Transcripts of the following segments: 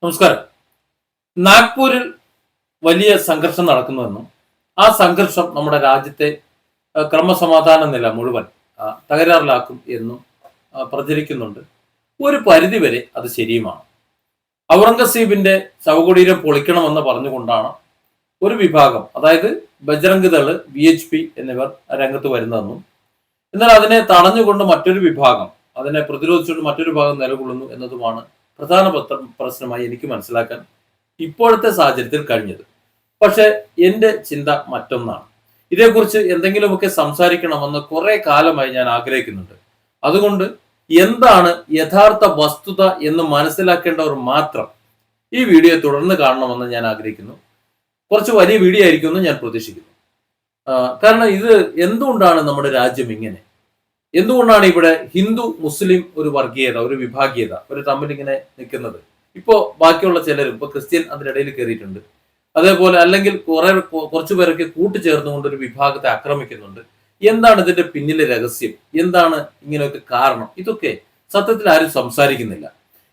നമസ്കാരം. നാഗ്പൂരിൽ വലിയ സംഘർഷം നടക്കുന്നുവെന്നും ആ സംഘർഷം നമ്മുടെ രാജ്യത്തെ ക്രമസമാധാന നില മുഴുവൻ തകരാറിലാക്കും എന്നും പ്രചരിക്കുന്നുണ്ട്. ഒരു പരിധിവരെ അത് ശരിയുമാണ്. ഔറംഗസീബിന്റെ ശവകുടീരം പൊളിക്കണമെന്ന് പറഞ്ഞുകൊണ്ടാണ് ഒരു വിഭാഗം, അതായത് ബജ്രംഗ് ദള്, VHP എന്നിവർ രംഗത്ത് വരുന്നതെന്നും എന്നാൽ അതിനെ തടഞ്ഞുകൊണ്ട് മറ്റൊരു വിഭാഗം, അതിനെ പ്രതിരോധിച്ചുകൊണ്ട് മറ്റൊരു ഭാഗം നിലകൊള്ളുന്നു എന്നതുമാണ് പ്രധാന പ്രശ്നമായി എനിക്ക് മനസ്സിലാക്കാൻ ഇപ്പോഴത്തെ സാഹചര്യത്തിൽ കഴിഞ്ഞത്. പക്ഷെ എൻ്റെ ചിന്ത മറ്റൊന്നാണ്. ഇതേക്കുറിച്ച് എന്തെങ്കിലുമൊക്കെ സംസാരിക്കണമെന്ന് കുറെ കാലമായി ഞാൻ ആഗ്രഹിക്കുന്നുണ്ട്. അതുകൊണ്ട് എന്താണ് യഥാർത്ഥ വസ്തുത എന്ന് മനസ്സിലാക്കേണ്ടവർ മാത്രം ഈ വീഡിയോ തുടർന്ന് കാണണമെന്ന് ഞാൻ ആഗ്രഹിക്കുന്നു. കുറച്ച് വലിയ വീഡിയോ ആയിരിക്കുമെന്ന് ഞാൻ പ്രതീക്ഷിക്കുന്നു. കാരണം ഇത് എന്തുകൊണ്ടാണ് നമ്മുടെ രാജ്യം ഇങ്ങനെ, എന്തുകൊണ്ടാണ് ഇവിടെ ഹിന്ദു മുസ്ലിം ഒരു വർഗീയത, ഒരു വിഭാഗീയത ഒരു തമ്മിൽ ഇങ്ങനെ നിൽക്കുന്നത്? ഇപ്പോ ബാക്കിയുള്ള ചിലരും, ഇപ്പൊ ക്രിസ്ത്യൻ അതിനിടയിൽ കയറിയിട്ടുണ്ട്. അതേപോലെ അല്ലെങ്കിൽ കുറച്ചു പേരൊക്കെ കൂട്ടുചേർന്നുകൊണ്ട് ഒരു വിഭാഗത്തെ ആക്രമിക്കുന്നുണ്ട്. എന്താണ് ഇതിന്റെ പിന്നിലെ രഹസ്യം? എന്താണ് ഇങ്ങനെയൊക്കെ കാരണം? ഇതൊക്കെ സത്യത്തിൽ ആരും സംസാരിക്കുന്നില്ല.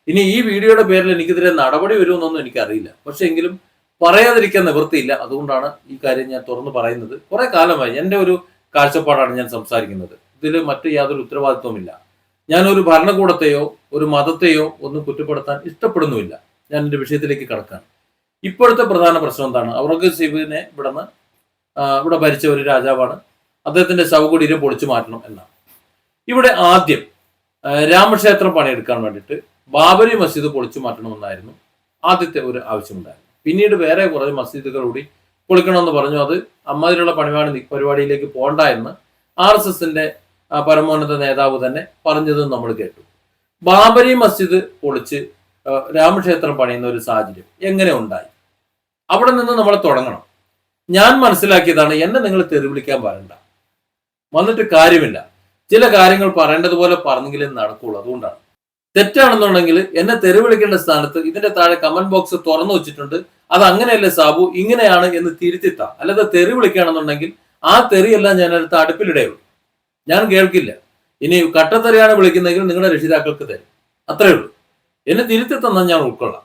ഇനി ഈ വീഡിയോയുടെ പേരിൽ എനിക്കെതിരെ നടപടി വരുമെന്നൊന്നും എനിക്കറിയില്ല. പക്ഷെ എങ്കിലും പറയാതിരിക്കാൻ നിവൃത്തിയില്ല. അതുകൊണ്ടാണ് ഈ കാര്യം ഞാൻ തുറന്നു പറയുന്നത്. കുറെ കാലമായി എൻ്റെ ഒരു കാഴ്ചപ്പാടാണ് ഞാൻ സംസാരിക്കുന്നത്. ഇതിൽ മറ്റു യാതൊരു ഉത്തരവാദിത്വമില്ല. ഞാൻ ഒരു ഭരണകൂടത്തെയോ ഒരു മതത്തെയോ ഒന്നും കുറ്റപ്പെടുത്താൻ ഇഷ്ടപ്പെടുന്നുമില്ല. ഞാൻ എൻ്റെ വിഷയത്തിലേക്ക് കടക്കാൻ. ഇപ്പോഴത്തെ പ്രധാന പ്രശ്നം എന്താണ്? ഔറംഗസീബിനെ ഇവിടെ ഭരിച്ച ഒരു രാജാവാണ്. അദ്ദേഹത്തിന്റെ ശവകുടീരം പൊളിച്ചു മാറ്റണം എന്നാണ്. ഇവിടെ ആദ്യം രാമക്ഷേത്രം പണിയെടുക്കാൻ വേണ്ടിയിട്ട് ബാബരി മസ്ജിദ് പൊളിച്ചു മാറ്റണമെന്നായിരുന്നു ആദ്യത്തെ ഒരു ആവശ്യമുണ്ടായിരുന്നു. പിന്നീട് വേറെ കുറേ മസ്ജിദുകൾ കൂടി പൊളിക്കണമെന്ന് പറഞ്ഞു. അത് അമ്മാതിരിയുള്ള പരിപാടിയിലേക്ക് പോകണ്ട എന്ന് RSSന്റെ പരമോന്നത നേതാവ് തന്നെ പറഞ്ഞതും നമ്മൾ കേട്ടു. ബാബരി മസ്ജിദ് പൊളിച്ച് രാമക്ഷേത്രം പണിയുന്ന ഒരു സാഹചര്യം എങ്ങനെ ഉണ്ടായി? അവിടെ നിന്ന് നമ്മൾ തുടങ്ങണം. ഞാൻ മനസ്സിലാക്കിയതാണ്, എന്നെ നിങ്ങൾ തെറി വിളിക്കാൻ വരണ്ട, വന്നിട്ട് കാര്യമില്ല. ചില കാര്യങ്ങൾ പറയേണ്ടതുപോലെ പറഞ്ഞെങ്കിലും നടക്കുള്ളൂ. അതുകൊണ്ടാണ്. തെറ്റാണെന്നുണ്ടെങ്കിൽ എന്നെ തെറി വിളിക്കേണ്ട സ്ഥാനത്ത് ഇതിന്റെ താഴെ കമന്റ് ബോക്സ് തുറന്നു വെച്ചിട്ടുണ്ട്. അത് അങ്ങനെയല്ലേ സാബു, ഇങ്ങനെയാണ് എന്ന് തിരുത്തിത്താ. അല്ലാതെ തെറി വിളിക്കുകയാണെന്നുണ്ടെങ്കിൽ ആ തെറിയെല്ലാം ഞാൻ അടുത്ത് അടുപ്പിലിടയുള്ളൂ. ഞാൻ കേൾക്കില്ല. ഇനി കട്ടത്തെറിയാണ് വിളിക്കുന്നതെങ്കിൽ നിങ്ങളുടെ രക്ഷിതാക്കൾക്ക് തരും, അത്രേ ഉള്ളൂ. എന്നെ തിരുത്തി തന്നാൽ ഞാൻ ഉൾക്കൊള്ളാം.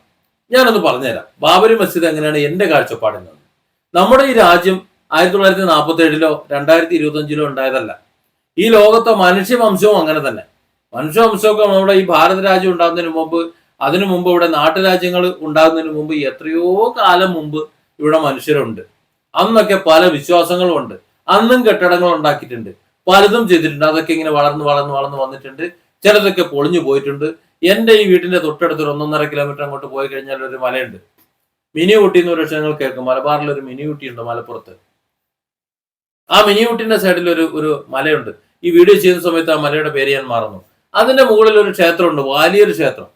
ഞാനൊന്ന് പറഞ്ഞുതരാം ബാബരി മസ്ജിദ് എങ്ങനെയാണ് എന്റെ കാഴ്ചപ്പാടിൽ നിന്ന്. നമ്മുടെ ഈ രാജ്യം 1947 2025 ഉണ്ടായതല്ല. ഈ ലോകത്തെ മനുഷ്യവംശവും അങ്ങനെ തന്നെ. മനുഷ്യവംശമൊക്കെ നമ്മുടെ ഈ ഭാരത രാജ്യം ഉണ്ടാകുന്നതിന് മുമ്പ്, അതിനു മുമ്പ് ഇവിടെ നാട്ടുരാജ്യങ്ങൾ ഉണ്ടാകുന്നതിന് മുമ്പ്, എത്രയോ കാലം മുമ്പ് ഇവിടെ മനുഷ്യരുണ്ട്. അന്നൊക്കെ പല വിശ്വാസങ്ങളും ഉണ്ട്. അന്നും കെട്ടിടങ്ങൾ ഉണ്ടാക്കിയിട്ടുണ്ട്, പലതും ചെയ്തിട്ടുണ്ട്. അതൊക്കെ ഇങ്ങനെ വളർന്ന് വളർന്ന് വളർന്ന് വന്നിട്ടുണ്ട്. ചിലതൊക്കെ പൊളിഞ്ഞു പോയിട്ടുണ്ട്. എൻ്റെ ഈ വീട്ടിന്റെ തൊട്ടടുത്ത് 1.5 കിലോമീറ്റർ അങ്ങോട്ട് പോയി കഴിഞ്ഞാൽ ഒരു മലയുണ്ട്. മിനി ഊട്ടി എന്ന് ഒരു നിങ്ങൾ കേൾക്കും. മലബാറിൽ ഒരു മിനി ഊട്ടി ഉണ്ട്, മലപ്പുറത്ത്. ആ മിനി ഊട്ടിന്റെ സൈഡിൽ ഒരു മലയുണ്ട്. ഈ വീഡിയോ ചെയ്യുന്ന സമയത്ത് ആ മലയുടെ പേര് ഞാൻ മറന്നു. അതിന്റെ മുകളിൽ ഒരു ക്ഷേത്രമുണ്ട്, വലിയൊരു ക്ഷേത്രം.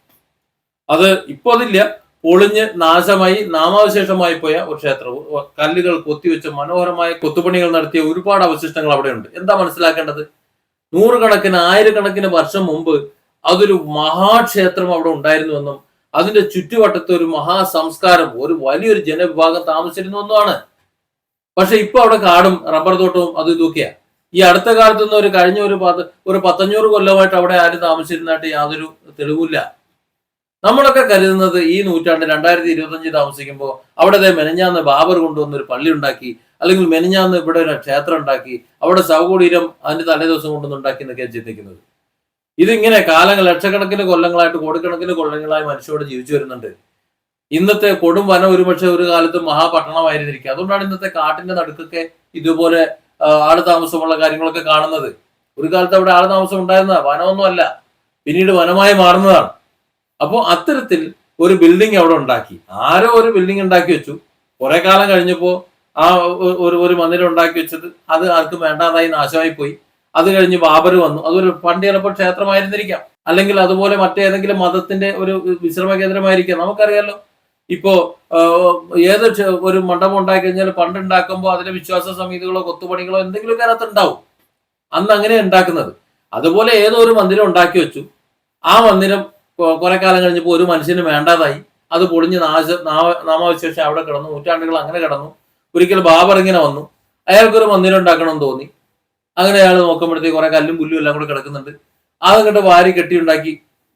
അത് ഇപ്പൊ അതില്ല, പൊളിഞ്ഞ് നാശമായി നാമാവശേഷമായി പോയ ഒരു ക്ഷേത്രം. കല്ലുകൾ കൊത്തിവെച്ച് മനോഹരമായ കൊത്തുപണികൾ നടത്തിയ ഒരുപാട് അവശിഷ്ടങ്ങൾ അവിടെ ഉണ്ട്. എന്താ മനസ്സിലാക്കേണ്ടത്? നൂറുകണക്കിന് ആയിരക്കണക്കിന് വർഷം മുമ്പ് അതൊരു മഹാക്ഷേത്രം അവിടെ ഉണ്ടായിരുന്നുവെന്നും അതിന്റെ ചുറ്റുവട്ടത്ത് ഒരു മഹാസംസ്കാരം, ഒരു വലിയൊരു ജനവിഭാഗം താമസിച്ചിരുന്നു എന്നുമാണ്. പക്ഷെ ഇപ്പൊ അവിടെ കാടും റബ്ബർ തോട്ടവും അത് ഇതൊക്കെയാ. ഈ അടുത്ത കാലത്തൊന്നും കഴിഞ്ഞ ഒരു 100-500 കൊല്ലമായിട്ട് അവിടെ ആരും താമസിച്ചിരുന്നായിട്ട് യാതൊരു തെളിവില്ല. നമ്മളൊക്കെ കരുതുന്നത് ഈ നൂറ്റാണ്ട് 2025 താമസിക്കുമ്പോൾ അവിടെ മെനഞ്ഞാന്ന് ബാബർ കൊണ്ടുവന്ന് ഒരു പള്ളി ഉണ്ടാക്കി, അല്ലെങ്കിൽ മെനഞ്ഞാന്ന് ഇവിടെ ഒരു ക്ഷേത്രം ഉണ്ടാക്കി, അവിടെ ശവകുടീരം അതിന്റെ തലേദിവസം കൊണ്ടൊന്നും ഉണ്ടാക്കി എന്നൊക്കെയാണ് ചിന്തിക്കുന്നത്. ഇതിങ്ങനെ ലക്ഷക്കണക്കിന് കൊല്ലങ്ങളായിട്ട്, കോടിക്കണക്കിന് കൊല്ലങ്ങളായി മനുഷ്യരോട് ജീവിച്ചു വരുന്നുണ്ട്. ഇന്നത്തെ കൊടും വനം ഒരുപക്ഷെ ഒരു കാലത്ത് മഹാപട്ടണമായിരുന്നിരിക്കുക. അതുകൊണ്ടാണ് ഇന്നത്തെ കാട്ടിന്റെ നടുക്കൊക്കെ ഇതുപോലെ ആള് താമസമുള്ള കാര്യങ്ങളൊക്കെ കാണുന്നത്. ഒരു കാലത്ത് അവിടെ ആള് താമസം ഉണ്ടായിരുന്ന വനമൊന്നും അല്ല, പിന്നീട് വനമായി മാറുന്നതാണ്. അപ്പോൾ അത്തരത്തിൽ ഒരു ബിൽഡിംഗ് അവിടെ ഉണ്ടാക്കി, ആരോ ഒരു ബിൽഡിംഗ് ഉണ്ടാക്കി വെച്ചു. കുറെ കാലം കഴിഞ്ഞപ്പോൾ ആ ഒരു മന്ദിരം ഉണ്ടാക്കി വെച്ചത് അത് ആർക്കും വേണ്ടാതായി നാശമായി പോയി. അത് കഴിഞ്ഞ് ബാബർ വന്നു. അതൊരു പണ്ട് ചിലപ്പോൾ ക്ഷേത്രമായിരുന്നിരിക്കാം, അല്ലെങ്കിൽ അതുപോലെ മറ്റേതെങ്കിലും മതത്തിന്റെ ഒരു വിശ്രമ കേന്ദ്രമായിരിക്കാം. നമുക്കറിയാലോ, ഇപ്പോ ഒരു മണ്ഡപം ഉണ്ടാക്കി കഴിഞ്ഞാൽ പണ്ട് ഉണ്ടാക്കുമ്പോൾ അതിന്റെ വിശ്വാസ സംഹിതകളോ കൊത്തുപണികളോ എന്തെങ്കിലുമൊക്കെ അതിനകത്ത് ഉണ്ടാവും. അന്ന് അങ്ങനെ ഉണ്ടാക്കുന്നത്. അതുപോലെ ഏതോ ഒരു മന്ദിരം ഉണ്ടാക്കി വെച്ചു. ആ മന്ദിരം കുറെ കാലം കഴിഞ്ഞപ്പോൾ ഒരു മനുഷ്യന് വേണ്ടാതായി. അത് പൊളിഞ്ഞ് നാമാവശേഷം അവിടെ കിടന്നു. നൂറ്റാണ്ടുകൾ അങ്ങനെ കിടന്നു. ഒരിക്കൽ ബാബർ ഇങ്ങനെ വന്നു. അയാൾക്കൊരു മന്ദിരം ഉണ്ടാക്കണമെന്ന് തോന്നി. അങ്ങനെ അയാൾ നോക്കുമ്പോഴത്തേക്ക് കുറെ കല്ലും പുല്ലും എല്ലാം കൂടെ കിടക്കുന്നുണ്ട്. അതങ്ങോട്ട് വാരി കെട്ടിയുണ്ടാക്കി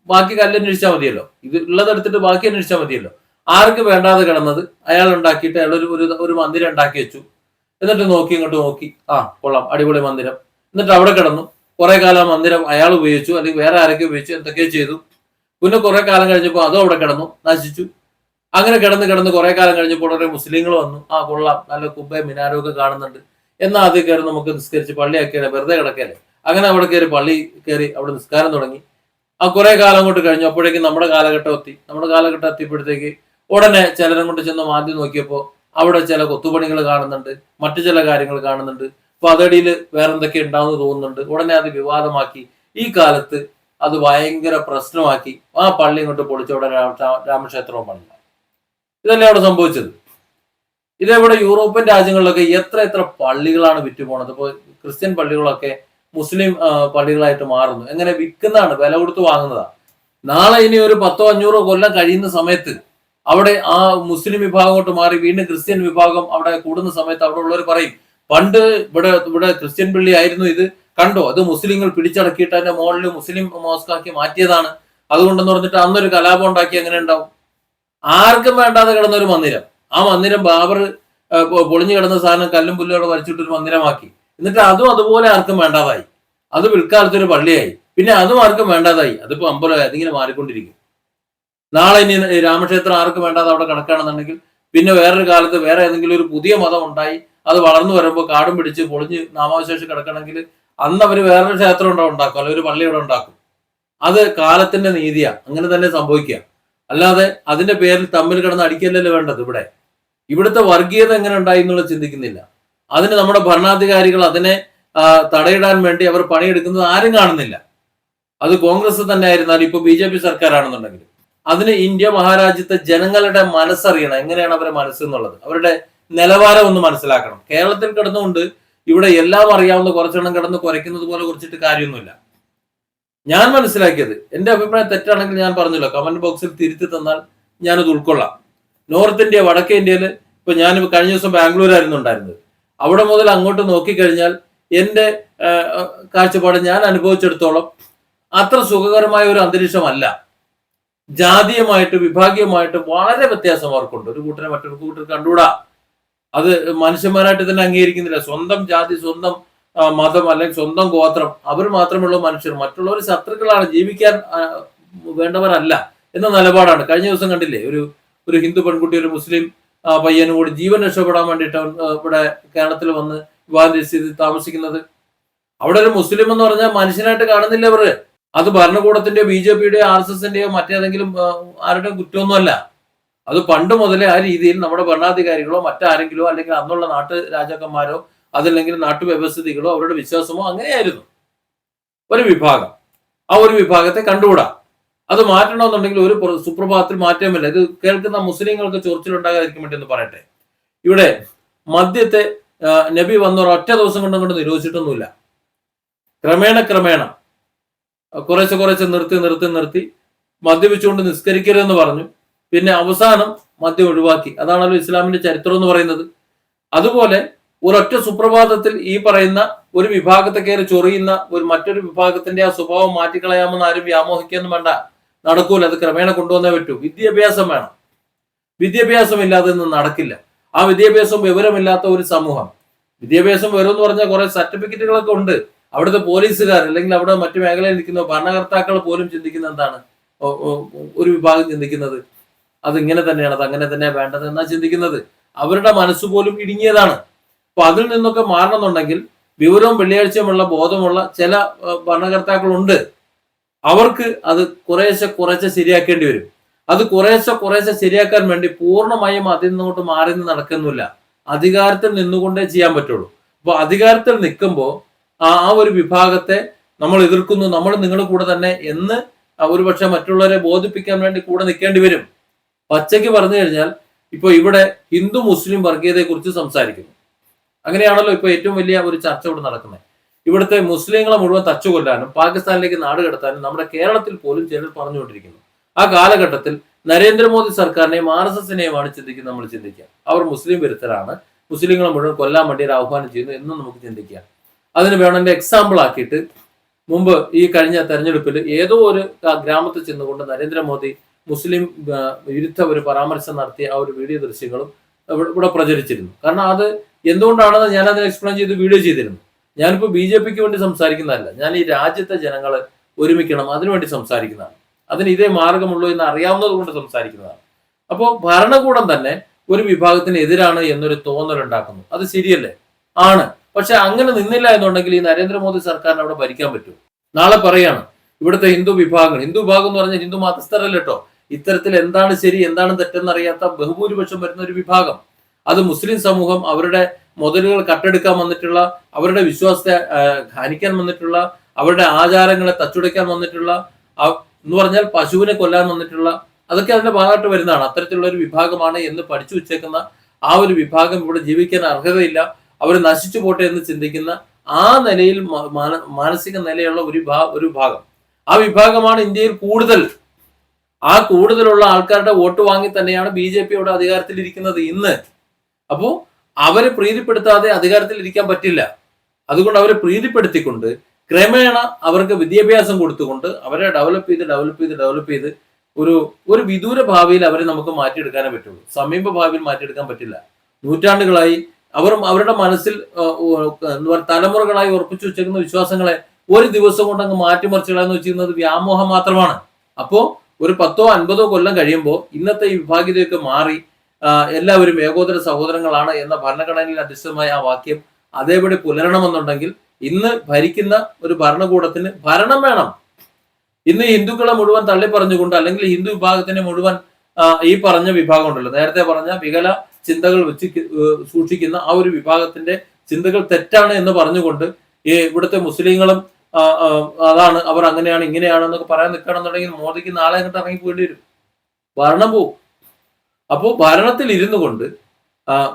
ബാക്കി കല്ലന്വേഷിച്ചാൽ മതിയല്ലോ, ഇത് ഉള്ളതെടുത്തിട്ട് ബാക്കി അന്വേഷിച്ചാൽ മതിയല്ലോ. ആർക്ക് വേണ്ടാതെ കിടന്നത് അയാൾ ഉണ്ടാക്കിയിട്ട് അയാൾ ഒരു മന്ദിരം ഉണ്ടാക്കി വെച്ചു. എന്നിട്ട് നോക്കി ഇങ്ങോട്ട് നോക്കി, കൊള്ളാം, അടിപൊളി മന്ദിരം. എന്നിട്ട് അവിടെ കിടന്നു കുറെ കാലം മന്ദിരം അയാൾ ഉപയോഗിച്ചു, അല്ലെങ്കിൽ വേറെ ആരൊക്കെ ഉപയോഗിച്ചു, എന്തൊക്കെയോ ചെയ്തു. പിന്നെ കുറെ കാലം കഴിഞ്ഞപ്പോൾ അതും അവിടെ കിടന്നു, നശിച്ചു. അങ്ങനെ കിടന്ന് കുറെ കാലം കഴിഞ്ഞപ്പോൾ കുറെ മുസ്ലിങ്ങൾ വന്നു. കൊള്ളാം, നല്ല കുബ്ബയും മിനാരും ഒക്കെ കാണുന്നുണ്ട്. എന്നാൽ അത് കയറി നമുക്ക് നിസ്കരിച്ച് പള്ളിയാക്കിയാലേ, വെറുതെ കിടക്കല്ലേ. അങ്ങനെ അവിടെ കയറി പള്ളി കയറി അവിടെ നിസ്കാരം തുടങ്ങി. കുറെ കാലം അങ്ങോട്ട് കഴിഞ്ഞു. അപ്പോഴേക്കും നമ്മുടെ കാലഘട്ടം എത്തിയപ്പോഴത്തേക്ക് ഉടനെ ചിലരും കൊണ്ട് ചെന്ന് മാറ്റി നോക്കിയപ്പോൾ അവിടെ ചില കൊത്തുപണികൾ കാണുന്നുണ്ട്, മറ്റു ചില കാര്യങ്ങൾ കാണുന്നുണ്ട്. അപ്പൊ അതടിയിൽ വേറെ എന്തൊക്കെ ഉണ്ടാവുമെന്ന് തോന്നുന്നുണ്ട്. ഉടനെ അത് വിവാദമാക്കി. ഈ കാലത്ത് അത് ഭയങ്കര പ്രശ്നമാക്കി. ആ പള്ളി ഇങ്ങോട്ട് പൊളിച്ചവിടെ രാമക്ഷേത്രവും പണില്ല. ഇതല്ലേ അവിടെ സംഭവിച്ചത്. ഇതേപോലെ യൂറോപ്യൻ രാജ്യങ്ങളിലൊക്കെ എത്ര പള്ളികളാണ് വിറ്റുപോണത്. ഇപ്പോൾ ക്രിസ്ത്യൻ പള്ളികളൊക്കെ മുസ്ലിം പള്ളികളായിട്ട് മാറുന്നു. എങ്ങനെ വിൽക്കുന്നതാണ്, വില കൊടുത്ത് വാങ്ങുന്നതാണ്. നാളെ ഇനി ഒരു 100-500 കൊല്ലം കഴിയുന്ന സമയത്ത് അവിടെ ആ മുസ്ലിം വിഭാഗം കൊണ്ട് മാറി വീണ്ടും ക്രിസ്ത്യൻ വിഭാഗം അവിടെ കൂടുന്ന സമയത്ത് അവിടെ ഉള്ളവർ പറയും, പണ്ട് ഇവിടെ ക്രിസ്ത്യൻ പള്ളി ആയിരുന്നു, ഇത് കണ്ടോ, അത് മുസ്ലിങ്ങൾ പിടിച്ചടക്കിയിട്ട് അതിന്റെ മുകളിൽ മുസ്ലിം മോസ്കാക്കി മാറ്റിയതാണ്, അതുകൊണ്ടെന്ന് പറഞ്ഞിട്ട് അന്നൊരു കലാപം ഉണ്ടാക്കി. എങ്ങനെ ഉണ്ടാവും? ആർക്കും വേണ്ടാതെ കിടന്ന ഒരു മന്ദിരം, ആ മന്ദിരം ബാബർ പൊളിഞ്ഞു കിടന്ന സാധനം കല്ലും പുല്ലോടെ വരച്ചിട്ട് ഒരു മന്ദിരമാക്കി. എന്നിട്ട് അതും അതുപോലെ ആർക്കും വേണ്ടാതായി. അത് പിൽക്കാലത്തൊരു പള്ളിയായി. പിന്നെ അതും ആർക്കും വേണ്ടാതായി. അതിപ്പോ അമ്പലമായി. അതിങ്ങനെ മാറിക്കൊണ്ടിരിക്കും. നാളെ ഇനി രാമക്ഷേത്രം ആർക്കും വേണ്ടാതെ അവിടെ കിടക്കുകയാണെന്നുണ്ടെങ്കിൽ പിന്നെ വേറൊരു കാലത്ത് വേറെ ഏതെങ്കിലും ഒരു പുതിയ മതം ഉണ്ടായി അത് വളർന്നു വരുമ്പോൾ കാടും പിടിച്ച് പൊളിഞ്ഞ് നാമാവശേഷം കിടക്കണമെങ്കിൽ അന്ന് അവർ വേറൊരു ക്ഷേത്രം ഉണ്ടാക്കും, അല്ലെങ്കിൽ ഒരു പള്ളി ഇവിടെ ഉണ്ടാക്കും. അത് കാലത്തിന്റെ നീതിയാ, അങ്ങനെ തന്നെ സംഭവിക്കുക. അല്ലാതെ അതിന്റെ പേരിൽ തമ്മിൽ കിടന്ന് അടിക്കല്ലല്ലോ വേണ്ടത്. ഇവിടുത്തെ വർഗീയത എങ്ങനെ ഉണ്ടായി എന്നുള്ളത് ചിന്തിക്കുന്നില്ല. അതിന് നമ്മുടെ ഭരണാധികാരികൾ അതിനെ തടയിടാൻ വേണ്ടി അവർ പണിയെടുക്കുന്നത് ആരും കാണുന്നില്ല. അത് കോൺഗ്രസ് തന്നെ ആയിരുന്നാലും ഇപ്പൊ BJP സർക്കാരാണെന്നുണ്ടെങ്കിൽ അതിന് ഇന്ത്യ മഹാരാജ്യത്തെ ജനങ്ങളുടെ മനസ്സറിയണം, എങ്ങനെയാണ് അവരുടെ മനസ്സെന്നുള്ളത്, അവരുടെ നിലവാരം ഒന്ന് മനസ്സിലാക്കണം. കേരളത്തിൽ കിടന്നുകൊണ്ട് ഇവിടെ എല്ലാം അറിയാവുന്ന കുറച്ചെണ്ണം കിടന്ന് കുരയ്ക്കുന്നത് പോലെ കുറിച്ചിട്ട് കാര്യമൊന്നുമില്ല. ഞാൻ മനസ്സിലാക്കിയത്, എന്റെ അഭിപ്രായം തെറ്റാണെങ്കിൽ ഞാൻ പറഞ്ഞല്ലോ, കമന്റ് ബോക്സിൽ തിരുത്തി തന്നാൽ ഞാനത് ഉൾക്കൊള്ളാം. നോർത്ത് ഇന്ത്യ, വടക്കേ ഇന്ത്യയിൽ ഇപ്പൊ ഞാൻ കഴിഞ്ഞ ദിവസം ബാംഗ്ലൂരായിരുന്നു ഉണ്ടായിരുന്നത്. അവിടെ മുതൽ അങ്ങോട്ട് നോക്കിക്കഴിഞ്ഞാൽ എന്റെ കാഴ്ചപ്പാട് ഞാൻ അനുഭവിച്ചെടുത്തോളം അത്ര സുഖകരമായ ഒരു അന്തരീക്ഷമല്ല. ജാതീയമായിട്ട് വിഭാഗീയമായിട്ട് വളരെ വ്യത്യാസം അവർക്കുണ്ട്. ഒരു കൂട്ടരെ മറ്റൊരു കൂട്ടർ കണ്ടുകൂടാ. അത് മനുഷ്യന്മാരായിട്ട് തന്നെ അംഗീകരിക്കുന്നില്ല. സ്വന്തം ജാതി, സ്വന്തം മതം, അല്ലെങ്കിൽ സ്വന്തം ഗോത്രം, അവർ മാത്രമുള്ള മനുഷ്യർ, മറ്റുള്ളവർ ശത്രുക്കളാണ്, ജീവിക്കാൻ വേണ്ടവരല്ല എന്ന നിലപാടാണ്. കഴിഞ്ഞ ദിവസം കണ്ടില്ലേ, ഒരു ഹിന്ദു പെൺകുട്ടി ഒരു മുസ്ലിം പയ്യനും കൂടി ജീവൻ രക്ഷപ്പെടാൻ വേണ്ടിയിട്ട് ഇവിടെ കേരളത്തിൽ വന്ന് വിവാഹം ചെയ്ത് താമസിക്കുന്നത്. അവിടെ ഒരു മുസ്ലിം എന്ന് പറഞ്ഞാൽ മനുഷ്യനായിട്ട് കാണുന്നില്ല അവർ. അത് ഭരണകൂടത്തിന്റെയോ BJPയുടെയോ RSSന്റെയോ മറ്റേതെങ്കിലും ആരുടെയും കുറ്റമൊന്നുമല്ല. അത് പണ്ട് മുതലേ ആ രീതിയിൽ നമ്മുടെ ഭരണാധികാരികളോ മറ്റാരെങ്കിലോ അല്ലെങ്കിൽ അന്നുള്ള നാട്ടു രാജാക്കന്മാരോ അതല്ലെങ്കിൽ നാട്ടുവ്യവസ്ഥിതികളോ അവരുടെ വിശ്വാസമോ അങ്ങനെയായിരുന്നു. ഒരു വിഭാഗം, ആ ഒരു വിഭാഗത്തെ കണ്ടുകൂടാ. അത് മാറ്റണമെന്നുണ്ടെങ്കിൽ ഒരു സുപ്രഭാതത്തിൽ മാറ്റമില്ല. ഇത് കേൾക്കുന്ന മുസ്ലിങ്ങൾക്ക് ചൊറിച്ചിലുണ്ടാകാതിരിക്കാൻ വേണ്ടി ഒന്ന് പറയട്ടെ. ഇവിടെ മദ്യത്തെ നബി വന്ന ഒറ്റ ദിവസം കൊണ്ട് നിരോധിച്ചിട്ടൊന്നുമില്ല. ക്രമേണ കുറച്ച് നിർത്തി മദ്യപിച്ചുകൊണ്ട് നിസ്കരിക്കരുതെന്ന് പറഞ്ഞു. പിന്നെ അവസാനം മദ്യം ഒഴിവാക്കി. അതാണല്ലോ ഇസ്ലാമിന്റെ ചരിത്രം എന്ന് പറയുന്നത്. അതുപോലെ ഒരൊറ്റ സുപ്രഭാതത്തിൽ ഈ പറയുന്ന ഒരു വിഭാഗത്തെ കയറി ചൊറിയുന്ന മറ്റൊരു വിഭാഗത്തിന്റെ ആ സ്വഭാവം മാറ്റിക്കളയാമെന്ന് ആരും വ്യാമോഹിക്കൊന്നും വേണ്ട. നടക്കൂല. അത് ക്രമേണ കൊണ്ടുവന്നേ പറ്റൂ. വിദ്യാഭ്യാസം വേണം. വിദ്യാഭ്യാസം ഇല്ലാതെ ഒന്നും നടക്കില്ല. ആ വിദ്യാഭ്യാസം വിവരമില്ലാത്ത ഒരു സമൂഹം, വിദ്യാഭ്യാസം വിവരം എന്ന് പറഞ്ഞാൽ കുറെ സർട്ടിഫിക്കറ്റുകളൊക്കെ ഉണ്ട്. അവിടുത്തെ പോലീസുകാർ അല്ലെങ്കിൽ അവിടെ മറ്റു മേഖലയിൽ നിൽക്കുന്ന ഭരണകർത്താക്കൾ പോലും ചിന്തിക്കുന്ന എന്താണ്, ഒരു വിഭാഗം ചിന്തിക്കുന്നത് അത് ഇങ്ങനെ തന്നെയാണ്, അത് അങ്ങനെ തന്നെയാണ് വേണ്ടത് എന്നാ ചിന്തിക്കുന്നത്. അവരുടെ മനസ്സ് പോലും ഇടുങ്ങിയതാണ്. അപ്പൊ അതിൽ നിന്നൊക്കെ മാറണമെന്നുണ്ടെങ്കിൽ വിവരവും വെള്ളിയാഴ്ചയുമുള്ള ബോധമുള്ള ചില ഭരണകർത്താക്കളുണ്ട്. അവർക്ക് അത് കുറേശ്ശെ ശരിയാക്കേണ്ടി വരും. അത് കുറേശ്ശെ ശരിയാക്കാൻ വേണ്ടി പൂർണ്ണമായും അതിൽ നിന്നോട്ട് മാറി നിന്ന് നടക്കുന്നില്ല. അധികാരത്തിൽ നിന്നുകൊണ്ടേ ചെയ്യാൻ പറ്റുള്ളൂ. അപ്പൊ അധികാരത്തിൽ നിൽക്കുമ്പോൾ ആ ഒരു വിഭാഗത്തെ നമ്മൾ എതിർക്കുന്നു, നമ്മൾ നിങ്ങളുടെ കൂടെ തന്നെ എന്ന് ഒരുപക്ഷെ മറ്റുള്ളവരെ ബോധിപ്പിക്കാൻ വേണ്ടി കൂടെ നിൽക്കേണ്ടി വരും. പച്ചയ്ക്ക് പറഞ്ഞു കഴിഞ്ഞാൽ ഇപ്പൊ ഇവിടെ ഹിന്ദു മുസ്ലിം വർഗീയതയെ കുറിച്ച് സംസാരിക്കുന്നു. അങ്ങനെയാണല്ലോ ഇപ്പൊ ഏറ്റവും വലിയ ഒരു ചർച്ച ഇവിടെ നടക്കുന്നത്. ഇവിടുത്തെ മുസ്ലിങ്ങളെ മുഴുവൻ തച്ചുകൊല്ലാനും പാകിസ്ഥാനിലേക്ക് നാട് കടത്താനും നമ്മുടെ കേരളത്തിൽ പോലും ചിലർ പറഞ്ഞുകൊണ്ടിരിക്കുന്നു. ആ കാലഘട്ടത്തിൽ നരേന്ദ്രമോദി സർക്കാരിനെയും RSSനെയുമാണ് നമ്മൾ ചിന്തിക്കുക. അവർ മുസ്ലിം വിരുദ്ധരാണ്, മുസ്ലിങ്ങളെ മുഴുവൻ കൊല്ലാൻ വേണ്ടി ആഹ്വാനം ചെയ്യുന്നു എന്നും നമുക്ക് ചിന്തിക്കാം. അതിന് വേണമെങ്കിൽ എക്സാമ്പിൾ ആക്കിയിട്ട് മുമ്പ് ഈ കഴിഞ്ഞ തെരഞ്ഞെടുപ്പിൽ ഏതോ ഒരു ഗ്രാമത്തിൽ ചെന്നുകൊണ്ട് നരേന്ദ്രമോദി മുസ്ലിം വിരുദ്ധ ഒരു പരാമർശം നടത്തിയ ആ ഒരു വീഡിയോ ദൃശ്യങ്ങളും ഇവിടെ പ്രചരിച്ചിരുന്നു. കാരണം അത് എന്തുകൊണ്ടാണെന്ന് ഞാൻ അതിന് എക്സ്പ്ലെയിൻ ചെയ്ത് വീഡിയോ ചെയ്തിരുന്നു. ഞാനിപ്പോൾ BJPക്ക് വേണ്ടി സംസാരിക്കുന്നതല്ല, ഞാൻ ഈ രാജ്യത്തെ ജനങ്ങൾ ഒരുമിക്കണം അതിനുവേണ്ടി സംസാരിക്കുന്നതാണ്. അതിന് ഇതേ മാർഗമുള്ളൂ എന്ന് അറിയാവുന്നത് കൊണ്ട് സംസാരിക്കുന്നതാണ്. അപ്പോൾ ഭരണകൂടം തന്നെ ഒരു വിഭാഗത്തിന് എതിരാണ് എന്നൊരു തോന്നലുണ്ടാക്കുന്നു. അത് ശരിയല്ലേ? ആണ്. പക്ഷെ അങ്ങനെ നിന്നില്ല എന്നുണ്ടെങ്കിൽ ഈ നരേന്ദ്രമോദി സർക്കാരിന് അവിടെ ഭരിക്കാൻ പറ്റും. നാളെ പറയാണ് ഇവിടുത്തെ ഹിന്ദു വിഭാഗം എന്ന് പറഞ്ഞാൽ ഹിന്ദു മതസ്ഥരല്ല കേട്ടോ, ഇത്തരത്തിൽ എന്താണ് ശരി എന്താണ് തെറ്റെന്നറിയാത്ത ബഹുഭൂരിപക്ഷം വരുന്ന ഒരു വിഭാഗം. അത് മുസ്ലിം സമൂഹം അവരുടെ മുതലുകൾ കട്ടെടുക്കാൻ വന്നിട്ടുള്ള, അവരുടെ വിശ്വാസത്തെ ഹനിക്കാൻ വന്നിട്ടുള്ള, അവരുടെ ആചാരങ്ങളെ തച്ചുടയ്ക്കാൻ വന്നിട്ടുള്ള, എന്ന് പറഞ്ഞാൽ പശുവിനെ കൊല്ലാൻ വന്നിട്ടുള്ള, അതൊക്കെ അതിന്റെ ഭാഗമായിട്ട് വരുന്നതാണ്. അത്തരത്തിലുള്ള ഒരു വിഭാഗമാണ് എന്ന് പഠിച്ചു വെച്ചേക്കുന്ന ആ ഒരു വിഭാഗം ഇവിടെ ജീവിക്കാൻ അർഹതയില്ല, അവർ നശിച്ചു പോട്ടെ എന്ന് ചിന്തിക്കുന്ന ആ നിലയിൽ മാനസിക നിലയുള്ള ഒരു ഭാഗം, ആ വിഭാഗമാണ് ഇന്ത്യയിൽ കൂടുതൽ. ആ കൂടുതലുള്ള ആൾക്കാരുടെ വോട്ട് വാങ്ങി തന്നെയാണ് BJP ഇവിടെ അധികാരത്തിലിരിക്കുന്നത് ഇന്ന്. അപ്പോ അവരെ പ്രീതിപ്പെടുത്താതെ അധികാരത്തിൽ ഇരിക്കാൻ പറ്റില്ല. അതുകൊണ്ട് അവരെ പ്രീതിപ്പെടുത്തിക്കൊണ്ട് ക്രമേണ അവർക്ക് വിദ്യാഭ്യാസം കൊടുത്തുകൊണ്ട് അവരെ ഡെവലപ്പ് ചെയ്ത് ഒരു വിദൂര ഭാവിയിൽ അവരെ നമുക്ക് മാറ്റിയെടുക്കാനേ പറ്റുള്ളൂ. സമീപ ഭാവിയിൽ മാറ്റിയെടുക്കാൻ പറ്റില്ല. നൂറ്റാണ്ടുകളായി അവരുടെ മനസ്സിൽ തലമുറകളായി ഉറപ്പിച്ചു വെച്ചേക്കുന്ന വിശ്വാസങ്ങളെ ഒരു ദിവസം കൊണ്ട് അങ്ങ് മാറ്റിമറിച്ചുകളെന്ന് വെച്ചിരുന്നത് വ്യാമോഹം മാത്രമാണ്. അപ്പോ ഒരു 10-50 കൊല്ലം കഴിയുമ്പോൾ ഇന്നത്തെ ഈ വിഭാഗീയതയൊക്കെ മാറി എല്ലാവരും ഏകോദര സഹോദരങ്ങളാണ് എന്ന ഭരണഘടനയിൽ അധിഷ്ഠിതമായ ആ വാക്യം അതേപടി പുലരണമെന്നുണ്ടെങ്കിൽ ഇന്ന് ഭരിക്കുന്ന ഒരു ഭരണകൂടത്തിന് ഭരണം വേണം. ഇന്ന് ഹിന്ദുക്കളെ മുഴുവൻ തള്ളി പറഞ്ഞുകൊണ്ട്, അല്ലെങ്കിൽ ഹിന്ദു വിഭാഗത്തിനെ മുഴുവൻ ഈ പറഞ്ഞ വിഭാഗം ഉണ്ടല്ലോ, നേരത്തെ പറഞ്ഞ വികല ചിന്തകൾ വെച്ച് സൂക്ഷിക്കുന്ന ആ ഒരു വിഭാഗത്തിന്റെ ചിന്തകൾ തെറ്റാണ് എന്ന് പറഞ്ഞുകൊണ്ട് ഈ ഇവിടുത്തെ മുസ്ലിങ്ങളും അതാണ്, അവർ അങ്ങനെയാണ് ഇങ്ങനെയാണ് എന്നൊക്കെ പറയാൻ നിൽക്കണമെന്നുണ്ടെങ്കിൽ മോദിക്ക് നാളെ അങ്ങോട്ട് ഇറങ്ങി പോകേണ്ടി വരും, ഭരണം പോവും. അപ്പോൾ ഭരണത്തിൽ ഇരുന്നു കൊണ്ട്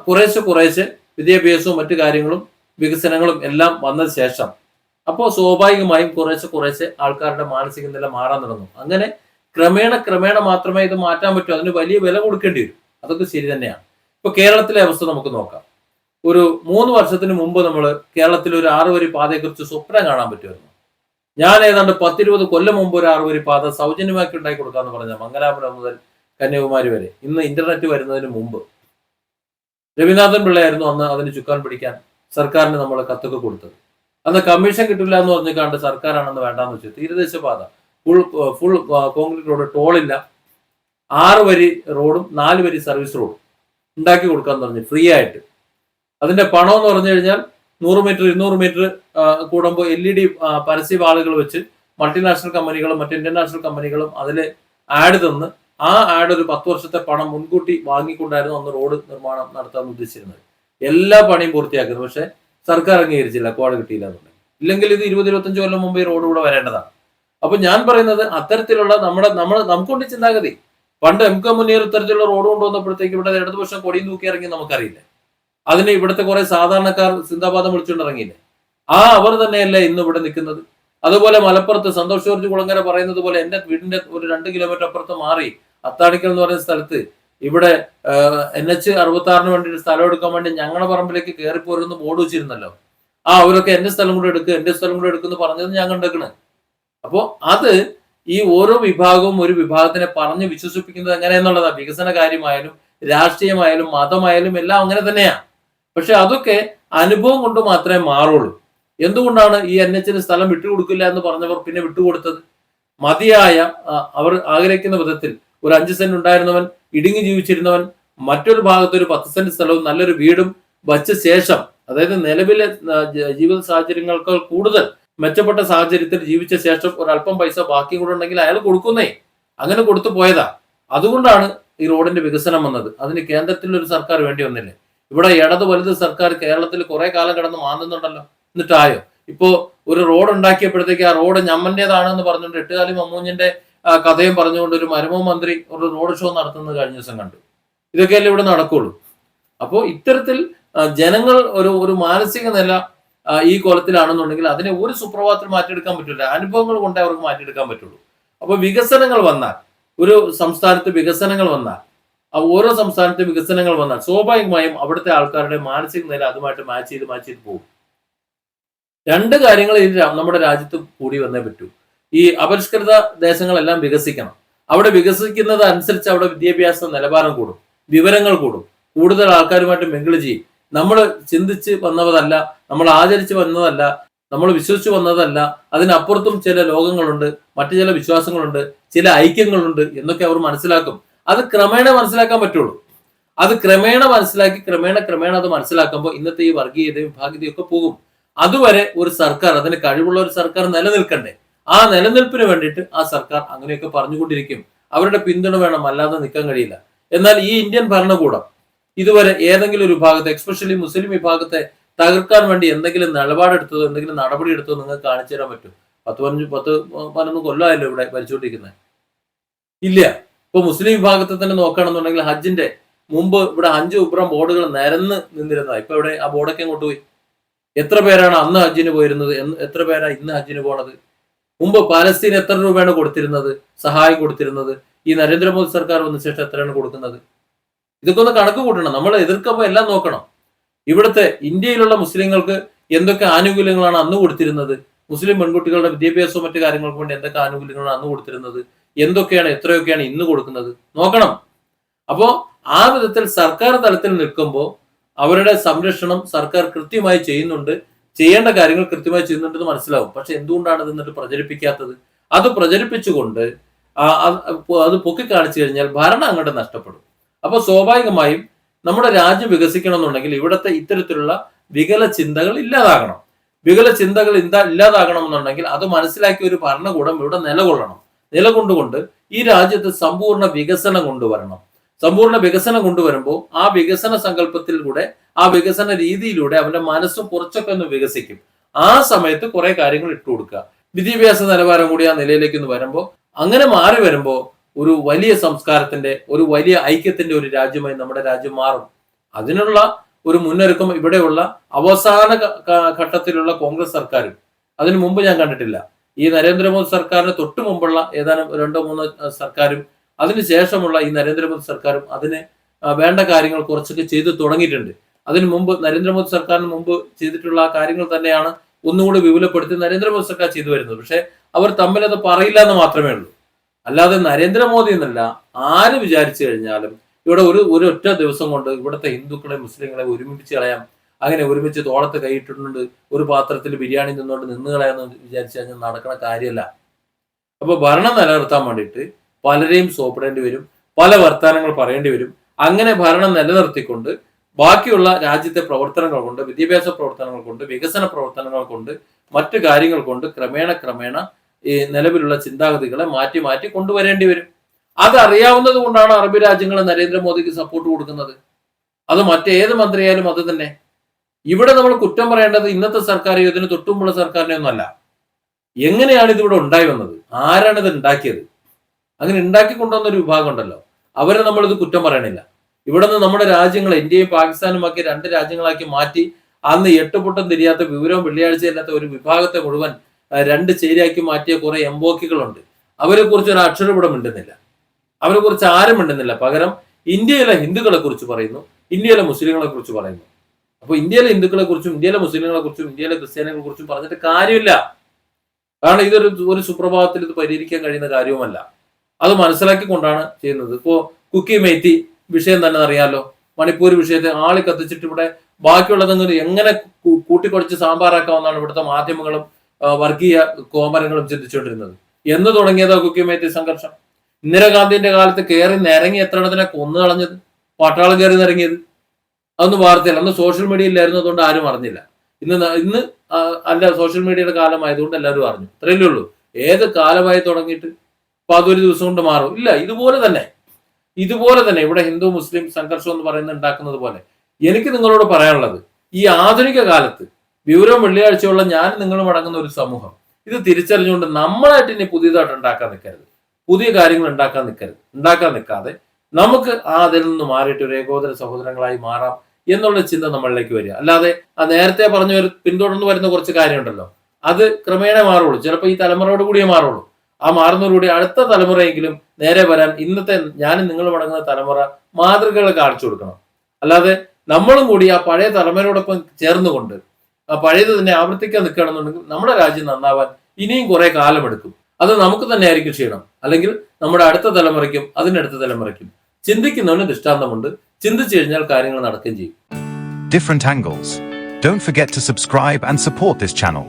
കുറേശ്ശെ വിദ്യാഭ്യാസവും മറ്റു കാര്യങ്ങളും വികസനങ്ങളും എല്ലാം വന്ന ശേഷം അപ്പോൾ സ്വാഭാവികമായും കുറേശ്ശെ ആൾക്കാരുടെ മാനസിക നില മാറാൻ തുടങ്ങും. അങ്ങനെ ക്രമേണ മാത്രമേ ഇത് മാറ്റാൻ പറ്റൂ. അതിന് വലിയ വില കൊടുക്കേണ്ടി വരും. അതൊക്കെ ശരി തന്നെയാണ്. ഇപ്പൊ കേരളത്തിലെ അവസ്ഥ നമുക്ക് നോക്കാം. ഒരു 3 വർഷത്തിന് മുമ്പ് നമ്മൾ കേരളത്തിൽ ഒരു 6 വരി പാതയെക്കുറിച്ച് സ്വപ്നം കാണാൻ പറ്റുമായിരുന്നു. ഞാൻ ഏതാണ്ട് 10-20 കൊല്ലം മുമ്പ് ഒരു 6 വരി പാത സൗജന്യമാക്കി ഉണ്ടാക്കി കൊടുക്കാന്ന് പറഞ്ഞ മംഗലാപുരം മുതൽ കന്യാകുമാരി വരെ, ഇന്ന് ഇന്റർനെറ്റ് വരുന്നതിന് മുമ്പ് രവീന്ദ്രനാഥൻ പിള്ളയായിരുന്നു അന്ന് അതിന് ചുക്കാൻ പിടിക്കാൻ സർക്കാരിന് നമ്മൾ കത്തൊക്കെ കൊടുത്തത്. അന്ന് കമ്മീഷൻ കിട്ടില്ല എന്ന് പറഞ്ഞുകൊണ്ട് സർക്കാരാണെന്ന് വേണ്ടാന്ന് വെച്ചു. തീരദേശ പാത ഫുൾ കോൺക്രീറ്റ് റോഡ്, ടോളില്ല, 6 വരി റോഡും 4 വരി സർവീസ് റോഡും ഉണ്ടാക്കി കൊടുക്കാന്ന് പറഞ്ഞു ഫ്രീ ആയിട്ട്. അതിന്റെ പണം എന്ന് പറഞ്ഞു കഴിഞ്ഞാൽ 100 മീറ്റർ 200 മീറ്റർ കൂടുമ്പോൾ LED പരസ്യ വാളുകൾ വെച്ച് മൾട്ടിനാഷണൽ കമ്പനികളും മറ്റ് ഇന്റർനാഷണൽ കമ്പനികളും അതിൽ ആഡ് തന്ന് ആ ആഡ് ഒരു 10 വർഷത്തെ പണം മുൻകൂട്ടി വാങ്ങിക്കൊണ്ടായിരുന്നു അന്ന് റോഡ് നിർമ്മാണം നടത്താൻ ഉദ്ദേശിച്ചിരുന്നത്. എല്ലാ പണിയും പൂർത്തിയാക്കുന്നത്. പക്ഷെ സർക്കാർ അംഗീകരിച്ചില്ല, അക്വാർഡ് കിട്ടിയില്ല എന്നുള്ളത്. ഇല്ലെങ്കിൽ ഇത് 20-25 കൊല്ലം മുമ്പ് ഈ റോഡ് ഇവിടെ വരേണ്ടതാണ്. അപ്പൊ ഞാൻ പറയുന്നത് അത്തരത്തിലുള്ള നമുക്കുണ്ട് ചിന്താഗതി. പണ്ട് MK മുനീർ ഇത്തരത്തിലുള്ള റോഡ് കൊണ്ടുവന്നപ്പോഴത്തേക്ക് ഇവിടെ ഇടതുപക്ഷം കൊടിയും തൂക്കി ഇറങ്ങി നമുക്കറിയില്ലേ. അതിന് ഇവിടുത്തെ കുറെ സാധാരണക്കാർ സിന്ദാബാദം വിളിച്ചുകൊണ്ടിറങ്ങിയില്ലേ. അവർ തന്നെയല്ലേ ഇന്ന് ഇവിടെ നിൽക്കുന്നത്. അതുപോലെ മലപ്പുറത്ത് സന്തോഷ് ജോർജ് കുളങ്ങര പറയുന്നത് പോലെ എന്റെ വീടിന്റെ ഒരു 2 കിലോമീറ്റർ അപ്പുറത്ത് മാറി അത്താണിക്കൽ എന്ന് പറയുന്ന സ്ഥലത്ത് ഇവിടെ NH 66 വേണ്ടി സ്ഥലം എടുക്കാൻ വേണ്ടി ഞങ്ങളുടെ പറമ്പിലേക്ക് കയറിപ്പോരുന്ന് ബോർഡ് വെച്ചിരുന്നല്ലോ. അവരൊക്കെ എന്റെ സ്ഥലം കൂടെ എടുക്കുന്നു പറഞ്ഞത് ഞാൻ കണ്ടേക്കണ്. അപ്പോ അത് ഈ ഓരോ വിഭാഗവും ഒരു വിഭാഗത്തിനെ പറഞ്ഞ് വിശ്വസിപ്പിക്കുന്നത് എങ്ങനെയെന്നുള്ളതാണ്. വികസന കാര്യമായാലും രാഷ്ട്രീയമായാലും മതമായാലും എല്ലാം അങ്ങനെ തന്നെയാണ്. പക്ഷെ അതൊക്കെ അനുഭവം കൊണ്ട് മാത്രമേ മാറുള്ളൂ. എന്തുകൊണ്ടാണ് ഈ NHന് സ്ഥലം വിട്ടുകൊടുക്കില്ല എന്ന് പറഞ്ഞവർ പിന്നെ വിട്ടുകൊടുത്തത്? മതിയായ അവർ ആഗ്രഹിക്കുന്ന വിധത്തിൽ ഒരു 5 സെന്റ് ഉണ്ടായിരുന്നവൻ, ഇടുങ്ങി ജീവിച്ചിരുന്നവൻ, മറ്റൊരു ഭാഗത്ത് ഒരു 10 സെന്റ് സ്ഥലവും നല്ലൊരു വീടും വച്ച ശേഷം, അതായത് നിലവിലെ ജീവിത സാഹചര്യങ്ങൾക്ക് കൂടുതൽ മെച്ചപ്പെട്ട സാഹചര്യത്തിൽ ജീവിച്ച ശേഷം ഒരല്പം പൈസ ബാക്കി കൂടെ ഉണ്ടെങ്കിൽ അയാൾ കൊടുക്കുന്നേ. അങ്ങനെ കൊടുത്തു പോയതാ. അതുകൊണ്ടാണ് ഈ റോഡിന്റെ വികസനം വന്നത്. അതിന് കേന്ദ്രത്തിൽ ഒരു സർക്കാർ വേണ്ടി വന്നില്ലേ. ഇവിടെ ഇടത് വലത് സർക്കാർ കേരളത്തിൽ കുറെ കാലം കിടന്ന് മാന്തുന്നുണ്ടല്ലോ. എന്നിട്ടായോ? ഇപ്പോ ഒരു റോഡ് ഉണ്ടാക്കിയപ്പോഴത്തേക്ക് ആ റോഡ് ഞമ്മന്റേതാണെന്ന് പറഞ്ഞുകൊണ്ട് എട്ടുകാലി മമ്മൂഞ്ഞിന്റെ കഥയും പറഞ്ഞുകൊണ്ട് ഒരു മരുമോ മന്ത്രി ഒരു റോഡ് ഷോ നടത്തുന്നത് കഴിഞ്ഞ ദിവസം കണ്ടു. ഇതൊക്കെയല്ലേ ഇവിടെ നടക്കുള്ളൂ. അപ്പോൾ ഇത്തരത്തിൽ ജനങ്ങൾ ഒരു മാനസിക നില ഈ കോലത്തിലാണെന്നുണ്ടെങ്കിൽ അതിനെ ഒരു സുപ്രഭാതത്തിൽ മാറ്റിയെടുക്കാൻ പറ്റില്ല. അനുഭവങ്ങൾ കൊണ്ടേ അവർക്ക് മാറ്റിയെടുക്കാൻ പറ്റുള്ളൂ. അപ്പൊ വികസനങ്ങൾ വന്നാൽ, ഒരു സംസ്ഥാനത്ത് വികസനങ്ങൾ വന്നാൽ, ഓരോ സംസ്ഥാനത്ത് വികസനങ്ങൾ വന്നാൽ സ്വാഭാവികമായും അവിടുത്തെ ആൾക്കാരുടെ മാനസിക നില അതുമായിട്ട് മാച്ച് ചെയ്ത് പോകും. രണ്ട് കാര്യങ്ങൾ നമ്മുടെ രാജ്യത്ത് കൂടി വന്നേ പറ്റൂ. ഈ അപരിഷ്കൃത ദേശങ്ങളെല്ലാം വികസിക്കണം. അവിടെ വികസിക്കുന്നത് അനുസരിച്ച് അവിടെ വിദ്യാഭ്യാസ നിലവാരം കൂടും, വിവരങ്ങൾ കൂടും, കൂടുതൽ ആൾക്കാരുമായിട്ട് മിങ്കിൾ ചെയ്യും. നമ്മൾ ചിന്തിച്ച് വന്നതല്ല, നമ്മൾ ആചരിച്ച് വന്നതല്ല, നമ്മൾ വിശ്വസിച്ച് വന്നതല്ല, അതിനപ്പുറത്തും ചില ലോകങ്ങളുണ്ട്, മറ്റു ചില വിശ്വാസങ്ങളുണ്ട്, ചില ഐക്യങ്ങളുണ്ട് എന്നൊക്കെ അവർ മനസ്സിലാക്കും. അത് ക്രമേണ മനസ്സിലാക്കാൻ പറ്റുള്ളൂ. അത് ക്രമേണ മനസ്സിലാക്കി ക്രമേണ അത് മനസ്സിലാക്കുമ്പോൾ ഇന്നത്തെ ഈ വർഗീയതയും വിഭാഗീയതയും ഒക്കെ പോകും. അതുവരെ ഒരു സർക്കാർ, അതിന് കഴിവുള്ള ഒരു സർക്കാർ നിലനിൽക്കണ്ടേ? ആ നിലനിൽപ്പിന് വേണ്ടിയിട്ട് ആ സർക്കാർ അങ്ങനെയൊക്കെ പറഞ്ഞുകൊണ്ടിരിക്കും. അവരുടെ പിന്തുണ വേണം, അല്ലാതെ നിൽക്കാൻ കഴിയില്ല. എന്നാൽ ഈ ഇന്ത്യൻ ഭരണകൂടം ഇതുവരെ ഏതെങ്കിലും ഒരു വിഭാഗത്തെ, എക്സ്പെഷ്യലി മുസ്ലിം വിഭാഗത്തെ തകർക്കാൻ വേണ്ടി എന്തെങ്കിലും നിലപാടെടുത്തതോ എന്തെങ്കിലും നടപടി എടുത്തതോ നിങ്ങൾക്ക് കാണിച്ചു തരാൻ പറ്റും? 10-15 കൊല്ലമായല്ലോ ഇവിടെ ഭരിച്ചുകൊണ്ടിരിക്കുന്നത്. ഇല്ല. ഇപ്പൊ മുസ്ലിം വിഭാഗത്തെ തന്നെ നോക്കുകയാണെന്നുണ്ടെങ്കിൽ ഹജ്ജിന്റെ മുമ്പ് ഇവിടെ 5 ഉബ്രം ബോർഡുകൾ നിരന്ന് നിന്നിരുന്നതാ. ഇപ്പൊ ഇവിടെ ആ ബോർഡൊക്കെ അങ്ങോട്ട് പോയി. എത്ര പേരാണ് അന്ന് ഹജ്ജിന് പോയിരുന്നത്, എത്ര പേരാണ് ഇന്ന് ഹജ്ജിന് പോണത്? മുമ്പ് പാലസ്തീൻ എത്ര രൂപയാണ് കൊടുത്തിരുന്നത്, സഹായം കൊടുത്തിരുന്നത്? ഈ നരേന്ദ്രമോദി സർക്കാർ വന്ന ശേഷം എത്രയാണ് കൊടുക്കുന്നത്? ഇതൊക്കെ ഒന്ന് കണക്ക് കൂട്ടണം. നമ്മൾ എതിർക്കുമ്പോൾ എല്ലാം നോക്കണം. ഇവിടുത്തെ ഇന്ത്യയിലുള്ള മുസ്ലിങ്ങൾക്ക് എന്തൊക്കെ ആനുകൂല്യങ്ങളാണ് അന്ന് കൊടുത്തിരുന്നത്? മുസ്ലിം പെൺകുട്ടികളുടെ വിദ്യാഭ്യാസവും മറ്റു കാര്യങ്ങൾക്ക് വേണ്ടി എന്തൊക്കെ ആനുകൂല്യങ്ങളാണ് അന്ന് കൊടുത്തിരുന്നത്? എന്തൊക്കെയാണ്, എത്രയൊക്കെയാണ് ഇന്ന് കൊടുക്കുന്നത്? നോക്കണം. അപ്പോ ആ വിധത്തിൽ സർക്കാർ തലത്തിൽ നിൽക്കുമ്പോൾ അവരുടെ സംരക്ഷണം സർക്കാർ കൃത്യമായി ചെയ്യുന്നുണ്ട്, ചെയ്യേണ്ട കാര്യങ്ങൾ കൃത്യമായി ചെയ്യുന്നുണ്ടെന്ന് മനസ്സിലാവും. പക്ഷെ എന്തുകൊണ്ടാണ് ഇത് എന്നിട്ട് പ്രചരിപ്പിക്കാത്തത്? അത് പ്രചരിപ്പിച്ചുകൊണ്ട് അത് പൊക്കിക്കാണിച്ചു കഴിഞ്ഞാൽ ഭരണം അങ്ങോട്ട് നഷ്ടപ്പെടും. അപ്പൊ സ്വാഭാവികമായും നമ്മുടെ രാജ്യം വികസിക്കണം എന്നുണ്ടെങ്കിൽ ഇവിടുത്തെ ഇത്തരത്തിലുള്ള വികല ചിന്തകൾ ഇല്ലാതാകണം. വികല ചിന്തകൾ ഇല്ലാതാകണം എന്നുണ്ടെങ്കിൽ അത് മനസ്സിലാക്കിയ ഒരു ഭരണകൂടം ഇവിടെ നിലകൊള്ളണം. നിലകൊണ്ടുകൊണ്ട് ഈ രാജ്യത്ത് സമ്പൂർണ്ണ വികസനം കൊണ്ടുവരണം. സമ്പൂർണ്ണ വികസനം കൊണ്ടുവരുമ്പോൾ ആ വികസന സങ്കല്പത്തിലൂടെ, ആ വികസന രീതിയിലൂടെ അവന്റെ മനസ്സും കുറച്ചൊക്കെ ഒന്ന് വികസിക്കും. ആ സമയത്ത് കുറെ കാര്യങ്ങൾ ഇട്ടു കൊടുക്കുക. വിദ്യാഭ്യാസ നിലവാരം കൂടി ആ നിലയിലേക്ക് ഒന്ന് വരുമ്പോൾ, അങ്ങനെ മാറി വരുമ്പോൾ ഒരു വലിയ സംസ്കാരത്തിന്റെ, ഒരു വലിയ ഐക്യത്തിന്റെ ഒരു രാജ്യമായി നമ്മുടെ രാജ്യം മാറും. അതിനുള്ള ഒരു മുന്നൊരുക്കം ഇവിടെയുള്ള അവസാന ഘട്ടത്തിലുള്ള കോൺഗ്രസ് സർക്കാരും അതിനു മുമ്പ് ഞാൻ കണ്ടിട്ടില്ല. ഈ നരേന്ദ്രമോദി സർക്കാരിന് തൊട്ടു മുമ്പുള്ള ഏതാനും 2-3 സർക്കാരും അതിനുശേഷമുള്ള ഈ നരേന്ദ്രമോദി സർക്കാരും അതിന് വേണ്ട കാര്യങ്ങൾ കുറച്ചൊക്കെ ചെയ്തു തുടങ്ങിയിട്ടുണ്ട്. അതിനു മുമ്പ് നരേന്ദ്രമോദി സർക്കാരിന് മുമ്പ് ചെയ്തിട്ടുള്ള ആ കാര്യങ്ങൾ തന്നെയാണ് ഒന്നുകൂടി വിപുലപ്പെടുത്തി നരേന്ദ്രമോദി സർക്കാർ ചെയ്തു വരുന്നത്. പക്ഷെ അവർ തമ്മിൽ അത് പറയില്ല എന്ന് മാത്രമേ ഉള്ളൂ. അല്ലാതെ നരേന്ദ്രമോദി എന്നല്ല, ആര് വിചാരിച്ചു കഴിഞ്ഞാലും ഇവിടെ ഒരു ഒറ്റ ദിവസം കൊണ്ട് ഇവിടുത്തെ ഹിന്ദുക്കളെ മുസ്ലിങ്ങളെ ഒരുമിച്ച് കളയാം, അങ്ങനെ ഒരുമിച്ച് തോളത്ത് കൈയിട്ടിട്ടുണ്ട് ഒരു പാത്രത്തിൽ ബിരിയാണി നിന്നുകൊണ്ട് നിന്ന് കളയാന്ന് വിചാരിച്ചു കഴിഞ്ഞാൽ നടക്കുന്ന കാര്യമല്ല. അപ്പൊ ഭരണം നിലനിർത്താൻ വേണ്ടിയിട്ട് പലരെയും സോപ്പിടേണ്ടി വരും, പല വർത്തമാനങ്ങൾ പറയേണ്ടി വരും. അങ്ങനെ ഭരണം നിലനിർത്തിക്കൊണ്ട് ബാക്കിയുള്ള രാജ്യത്തെ പ്രവർത്തനങ്ങൾ കൊണ്ട്, വിദ്യാഭ്യാസ പ്രവർത്തനങ്ങൾ കൊണ്ട്, വികസന പ്രവർത്തനങ്ങൾ കൊണ്ട്, മറ്റു കാര്യങ്ങൾ കൊണ്ട് ക്രമേണ ഈ നിലവിലുള്ള ചിന്താഗതികളെ മാറ്റി കൊണ്ടുവരേണ്ടി വരും. അതറിയാവുന്നത് കൊണ്ടാണ് അറബ് രാജ്യങ്ങൾ നരേന്ദ്രമോദിക്ക് സപ്പോർട്ട് കൊടുക്കുന്നത്. അത് മറ്റേത് മന്ത്രിയായാലും അത് തന്നെ. ഇവിടെ നമ്മൾ കുറ്റം പറയേണ്ടത് ഇന്നത്തെ സർക്കാർ, ഇതിന് തൊട്ടുമുള്ള സർക്കാരിനെ ഒന്നല്ല. എങ്ങനെയാണ് ഇതിവിടെ ഉണ്ടായി വന്നത്? ആരാണ് ഇത് ഉണ്ടാക്കിയത്? അങ്ങനെ ഉണ്ടാക്കി കൊണ്ടുവന്ന ഒരു വിഭാഗം ഉണ്ടല്ലോ, അവരെ നമ്മളിത് കുറ്റം പറയണില്ല. ഇവിടെ നിന്ന് നമ്മുടെ രാജ്യങ്ങളെ, ഇന്ത്യയും പാകിസ്ഥാനുമാക്കി 2 രാജ്യങ്ങളാക്കി മാറ്റി അന്ന് എട്ടുപൊട്ടും തിരിയാത്ത, വിവരവും വെള്ളിയാഴ്ചയില്ലാത്ത ഒരു വിഭാഗത്തെ മുഴുവൻ 2 ചേരിയാക്കി മാറ്റിയ കുറെ എംബോക്കികളുണ്ട്. അവരെ കുറിച്ച് ഒരു അക്ഷരം ഇവിടെ മിണ്ടുന്നില്ല. അവരെ കുറിച്ച് ആരും മിണ്ടുന്നില്ല. പകരം ഇന്ത്യയിലെ ഹിന്ദുക്കളെ കുറിച്ച് പറയുന്നു, ഇന്ത്യയിലെ മുസ്ലിങ്ങളെ കുറിച്ച് പറയുന്നു. അപ്പൊ ഇന്ത്യയിലെ ഹിന്ദുക്കളെ കുറിച്ചും ഇന്ത്യയിലെ മുസ്ലിങ്ങളെ കുറിച്ചും ഇന്ത്യയിലെ ക്രിസ്ത്യാനികളെ കുറിച്ചും പറഞ്ഞിട്ട് കാര്യമില്ല. കാരണം ഒരു സുപ്രഭാതത്തിൽ ഇത് പരിഹരിക്കാൻ കഴിയുന്ന കാര്യവുമല്ല. അത് മനസ്സിലാക്കിക്കൊണ്ടാണ് ചെയ്യുന്നത്. ഇപ്പോ കുക്കി മേത്തി വിഷയം തന്നെ അറിയാലോ. മണിപ്പൂർ വിഷയത്തെ ആളി കത്തിച്ചിട്ട് ഇവിടെ ബാക്കിയുള്ളതെങ്കിലും എങ്ങനെ കൂട്ടിക്കൊടിച്ച് സാമ്പാറാക്കാമെന്നാണ് ഇവിടുത്തെ മാധ്യമങ്ങളും വർഗീയ കോമരങ്ങളും ചിന്തിച്ചുകൊണ്ടിരുന്നത്. എന്ന് തുടങ്ങിയതാ കുക്കി മേത്തി സംഘർഷം? ഇന്ദിരാഗാന്ധിന്റെ കാലത്ത് കയറി നിരങ്ങി എത്ര എണ്ണത്തിനെ കൊന്നു കളഞ്ഞത്, പട്ടാളം കയറി നിരങ്ങിയത്? അതൊന്നും വാർത്തയില്ല. അന്ന് സോഷ്യൽ മീഡിയയിലായിരുന്നു, അതുകൊണ്ട് ആരും അറിഞ്ഞില്ല. ഇന്ന് അല്ല, സോഷ്യൽ മീഡിയയുടെ കാലമായതുകൊണ്ട് എല്ലാവരും അറിഞ്ഞു. ഇത്രയല്ലേ ഉള്ളൂ. ഏത് കാലമായി തുടങ്ങിയിട്ട് അപ്പൊ അതൊരു ദിവസം കൊണ്ട് മാറും? ഇല്ല. ഇതുപോലെ തന്നെ ഇവിടെ ഹിന്ദു മുസ്ലിം സംഘർഷം എന്ന് പറയുന്നത് ഉണ്ടാക്കുന്നത് പോലെ എനിക്ക് നിങ്ങളോട് പറയാനുള്ളത്, ഈ ആധുനിക കാലത്ത് വിവരവും വെള്ളിയാഴ്ചയുള്ള ഞാൻ നിങ്ങളും അടങ്ങുന്ന ഒരു സമൂഹം ഇത് തിരിച്ചറിഞ്ഞുകൊണ്ട് നമ്മളായിട്ട് ഇനി പുതിയതായിട്ട് ഉണ്ടാക്കാൻ നിൽക്കരുത്, പുതിയ കാര്യങ്ങൾ ഉണ്ടാക്കാൻ നിൽക്കാതെ നമുക്ക് അതിൽ നിന്ന് മാറിയിട്ട് ഒരു ഏകോദര സഹോദരങ്ങളായി മാറാം എന്നുള്ള ചിന്ത നമ്മളിലേക്ക് വരിക. അല്ലാതെ ആ നേരത്തെ പിന്തുടർന്ന് വരുന്ന കുറച്ച് കാര്യമുണ്ടല്ലോ, അത് ക്രമേണ മാറുള്ളൂ. ചിലപ്പോൾ ഈ തലമുറയോട് കൂടിയേ മാറുള്ളൂ. ആ മാറുന്നതോടുകൂടി അടുത്ത തലമുറയെങ്കിലും നേരെ വരാൻ ഇന്നത്തെ ഞാനും നിങ്ങളും അടങ്ങുന്ന തലമുറ മാതൃകകൾ കാണിച്ചു കൊടുക്കണം. അല്ലാതെ നമ്മളും കൂടി ആ പഴയ തലമുറയോടൊപ്പം ചേർന്നുകൊണ്ട് പഴയത് തന്നെ ആവർത്തിക്കാൻ നിൽക്കുകയാണെന്നുണ്ടെങ്കിൽ നമ്മുടെ രാജ്യം നന്നാവാൻ ഇനിയും കുറെ കാലമെടുക്കും. അത് നമുക്ക് തന്നെ ആയിരിക്കും ക്ഷീണം, അല്ലെങ്കിൽ നമ്മുടെ അടുത്ത തലമുറയ്ക്കും അതിനടുത്ത തലമുറയ്ക്കും. ചിന്തിക്കുന്നവന് ദൃഷ്ടാന്തമുണ്ട്, ചിന്തിച്ചു കഴിഞ്ഞാൽ കാര്യങ്ങൾ നടക്കുകയും ചെയ്യും. Different angles. Don't forget to subscribe and support this channel.